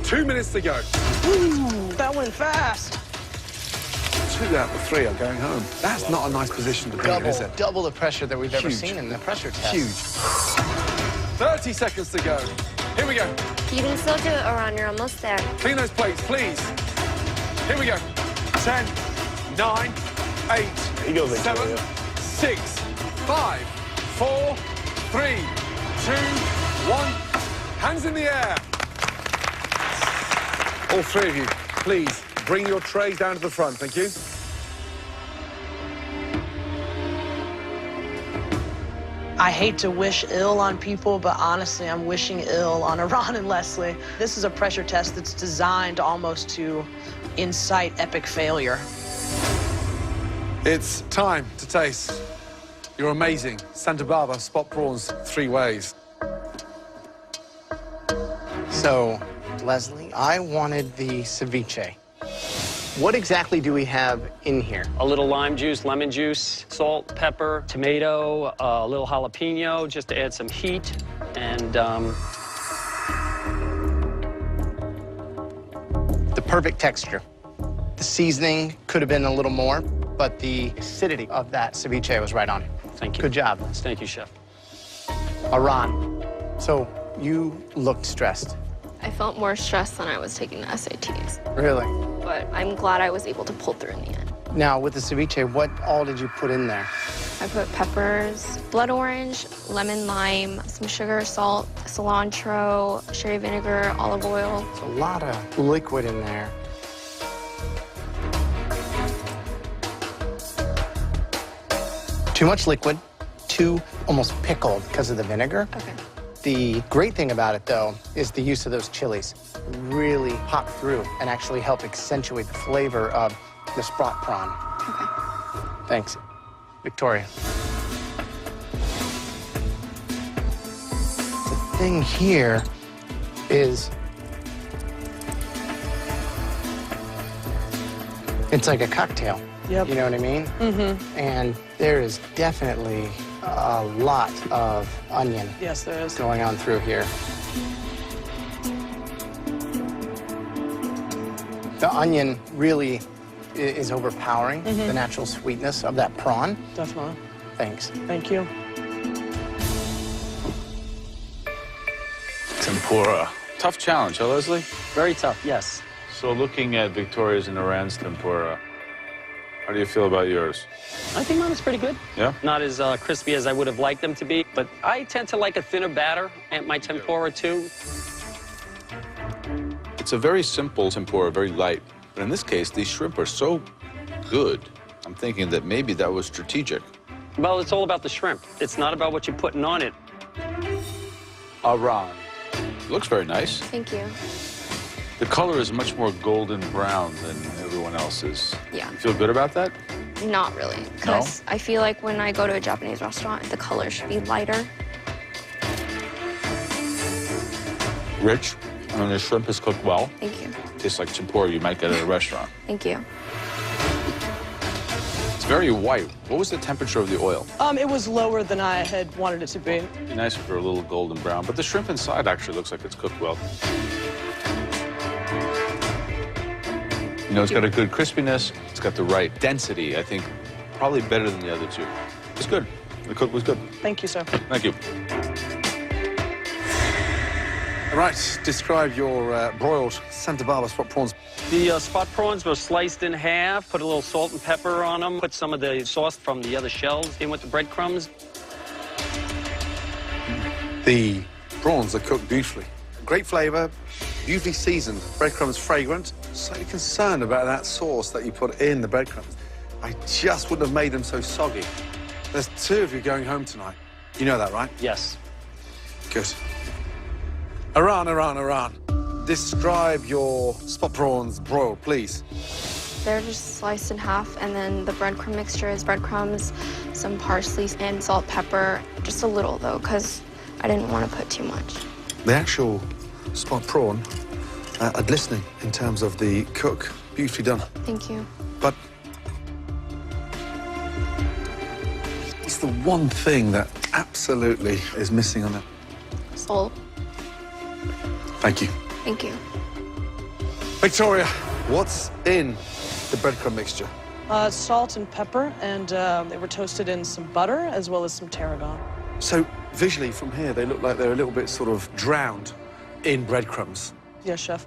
2 minutes to go. Ooh, that went fast. 2 out of 3 are going home. That's not a nice position to be in, is it? Double the pressure that we've ever Huge. seen in the pressure test. Huge. 30 seconds to go. Here we go. You can still do it, Oran. You're almost there. Clean those plates, please. Here we go. 10, 9, 8, you go, 7, Victoria. 6, 5, 4, 3, 2, 1. Hands in the air. All 3 of you, please bring your trays down to the front. Thank you. I hate to wish ill on people, but honestly, I'm wishing ill on Oran and Leslie. This is a pressure test that's designed almost to incite epic failure. It's time to taste your amazing Santa Barbara spot prawns 3 ways. So, Leslie, I wanted the ceviche. What exactly do we have in here? A little lime juice, lemon juice, salt, pepper, tomato, a little jalapeno, just to add some heat, and The perfect texture. The seasoning could have been a little more, but the acidity of that ceviche was right on. thank you. Good job. Thank you, Chef. Oran, so you looked stressed. I felt more stressed than I was taking the SATs, Really? but I'm glad I was able to pull through in the end. Now, with the ceviche, what all did you put in there? I put peppers, blood orange, lemon, lime, some sugar, salt, cilantro, sherry vinegar, olive oil. It's a lot of liquid in there. Too much liquid, too almost pickled because of the vinegar. Okay. The great thing about it, though, is the use of those chilies. Really pop through and actually help accentuate the flavor of the spot prawn. Okay. Thanks. Victoria. The thing here is it's like a cocktail. Yep. You know what I mean? Mm-hmm. And there is definitely a lot of onion Yes, there is. going on through here. The onion really is overpowering the natural sweetness of that prawn. Definitely. Thanks. Thank you. Tempura. Tough challenge, huh, Leslie? Very tough, yes. So looking at Victoria's and Oran's tempura, how do you feel about yours? I think mine is pretty good. Yeah? Not as crispy as I would have liked them to be, but I tend to like a thinner batter at my tempura, too. It's a very simple tempura, very light. But in this case, these shrimp are so good. I'm thinking that maybe that was strategic. Well, it's all about the shrimp. It's not about what you're putting on it. Oran. Looks very nice. Thank you. The color is much more golden brown than everyone else's. Yeah. You feel good about that? Not really, because I feel like when I go to a Japanese restaurant, the color should be lighter. Rich, and the shrimp is cooked well. Thank you. Tastes like tempura you might get at a restaurant. Thank you. It's very white. What was the temperature of the oil? It was lower than I had wanted it to be. It'd be nice for a little golden brown, but the shrimp inside actually looks like it's cooked well. You know, it's got a good crispiness. It's got the right density, I think, probably better than the other two. It's good. The cook was good. Thank you, sir. Thank you. All right, describe your broiled Santa Barbara spot prawns. The spot prawns were sliced in half, put a little salt and pepper on them, put some of the sauce from the other shells in with the breadcrumbs. The prawns are cooked beautifully. Great flavor, beautifully seasoned. Breadcrumbs fragrant. Slightly concerned about that sauce that you put in the breadcrumbs. I just wouldn't have made them so soggy. There's 2 of you going home tonight. You know that, right? Yes. Good. Oran. Describe your spot prawns broiled, please. They're just sliced in half, and then the breadcrumb mixture is breadcrumbs, some parsley, and salt, pepper. Just a little, though, because I didn't want to put too much. The actual spot prawn are glistening in terms of the cook. Beautifully done. Thank you. But it's the one thing that absolutely is missing on it. Salt. Thank you. Thank you. Victoria, what's in the breadcrumb mixture? Salt and pepper, and they were toasted in some butter as well as some tarragon. So visually from here, they look like they're a little bit sort of drowned in breadcrumbs. Yes, chef.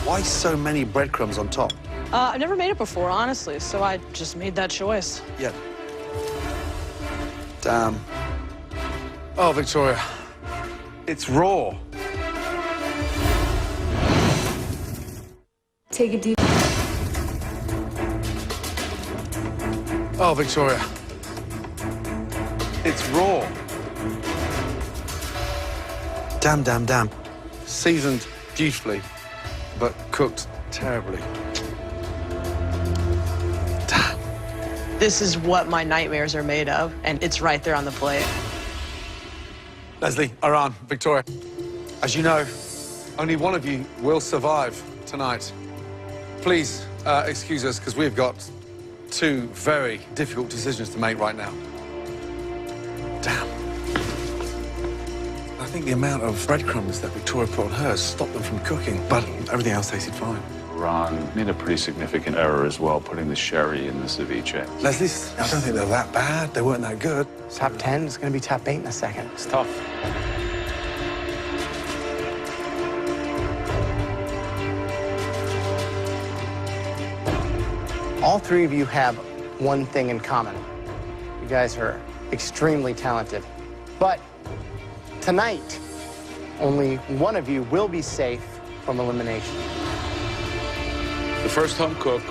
Why so many breadcrumbs on top? I've never made it before, honestly, so I just made that choice. Yeah. Damn. Oh, Victoria, it's raw. Take a deep. Oh, Victoria, it's raw. Damn, damn, damn. Seasoned beautifully, but cooked terribly. Damn. This is what my nightmares are made of, and it's right there on the plate. Leslie, Iran, Victoria, as you know, only one of you will survive tonight. Please excuse us, because we've got two very difficult decisions to make right now. Damn. I think the amount of breadcrumbs that Victoria put on hers stopped them from cooking, but everything else tasted fine. Ron made a pretty significant error as well, putting the sherry in the ceviche. Leslie, I don't think they're that bad. They weren't that good. Top 10 is going to be top 8 in a second. It's tough. All three of you have one thing in common. You guys are extremely talented. But tonight, only one of you will be safe from elimination. The first home cook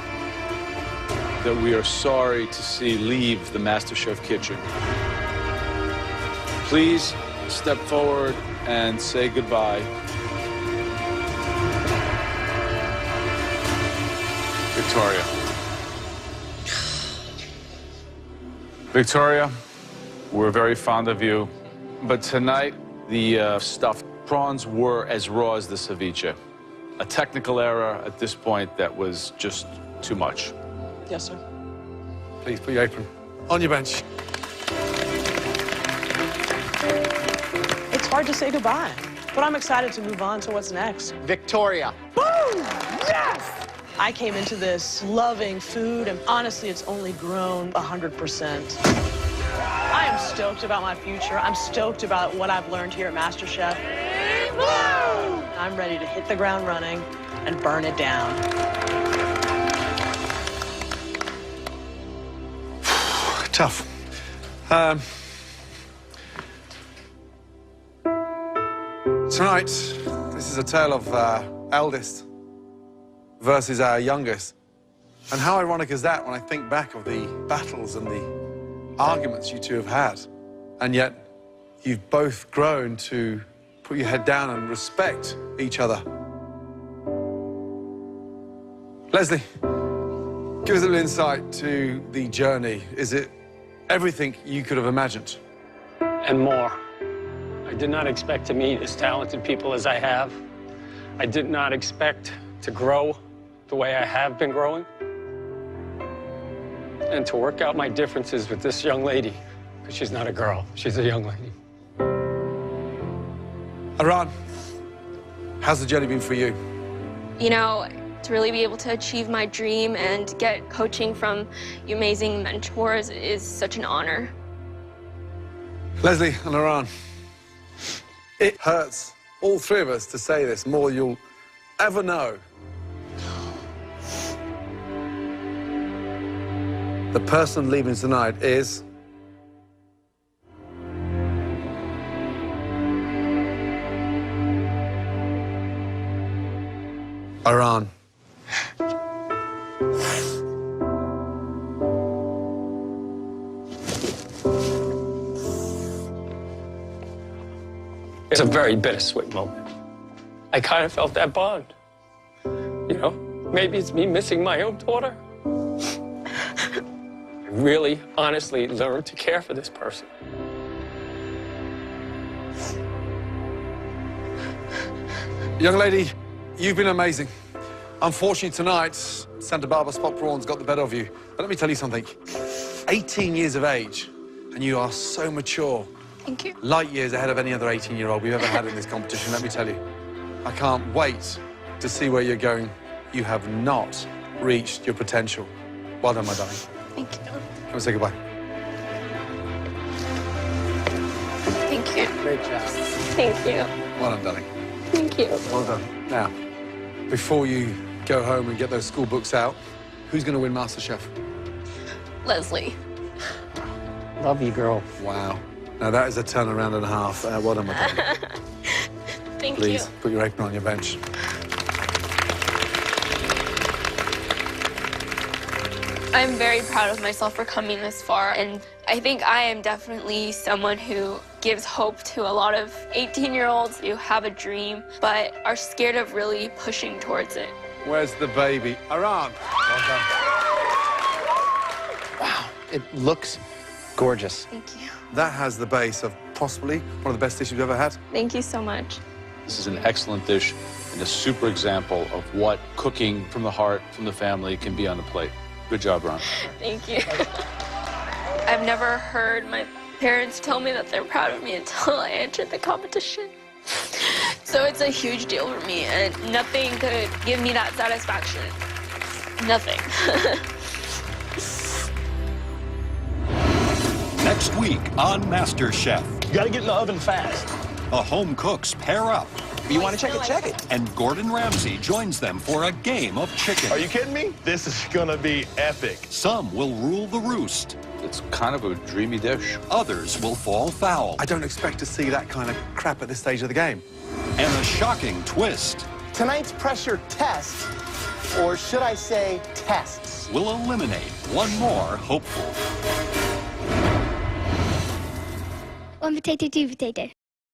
that we are sorry to see leave the Masterchef kitchen. Please step forward and say goodbye. Victoria. Victoria, we're very fond of you, but tonight the stuffed prawns were as raw as the ceviche. A technical error at this point that was just too much. Yes, sir. Please put your apron on your bench. It's hard to say goodbye, but I'm excited to move on to what's next. Victoria. Boom! Yes! I came into this loving food, and honestly, it's only grown 100%. I am stoked about my future. I'm stoked about what I've learned here at Masterchef. Woo! I'm ready to hit the ground running and burn it down. Tough. Tonight, this is a tale of eldest versus our youngest. And how ironic is that when I think back of the battles and the arguments you two have had. And yet, you've both grown to put your head down and respect each other. Leslie, give us a little insight to the journey. Is it everything you could have imagined? And more. I did not expect to meet as talented people as I have. I did not expect to grow the way I have been growing. And to work out my differences with this young lady, because she's not a girl, she's a young lady. Iran, how's the journey been for you? You know, to really be able to achieve my dream and get coaching from you amazing mentors is such an honor. Leslie and Iran, it hurts all three of us to say this more than you'll ever know. The person leaving tonight is Iran. It's a very bittersweet moment. I kind of felt that bond. You know, maybe it's me missing my own daughter. I really, honestly learned to care for this person. Young lady, you've been amazing. Unfortunately tonight, Santa Barbara spot prawns got the better of you. But let me tell you something. 18 years of age, and you are so mature. Thank you. Light years ahead of any other 18-year-old we've ever had in this competition, let me tell you. I can't wait to see where you're going. You have not reached your potential. Well done, my darling. Thank you. Come and say goodbye. Thank you. Great job. Thank you. Well done, darling. Thank you. Well done. Now, before you go home and get those school books out, who's going to win MasterChef? Leslie. Love you, girl. Wow. Now, that is a turnaround and a half. Well done, my darling. Thank Please, you. put your apron on your bench. I'm very proud of myself for coming this far, and I think I am definitely someone who gives hope to a lot of 18-year-olds who have a dream but are scared of really pushing towards it. Where's the baby? Aran. Well done. Wow, it looks gorgeous. Thank you. That has the base of possibly one of the best dishes you've ever had. Thank you so much. This is an excellent dish and a super example of what cooking from the heart, from the family, can be on the plate. Good job, Ron. Thank you. I've never heard my parents tell me that they're proud of me until I entered the competition. So it's a huge deal for me, and nothing could give me that satisfaction. Nothing. Next week on MasterChef, You gotta get in the oven fast. the home cooks pair up, You wanna check it, check it. and Gordon Ramsay joins them for a game of chicken. Are you kidding me? This is gonna be epic. Some will rule the roost, It's kind of a dreamy dish. others will fall foul, I don't expect to see that kind of crap at this stage of the game. and a shocking twist Tonight's pressure test, or should I say tests, will eliminate one more hopeful. One potato, two potato.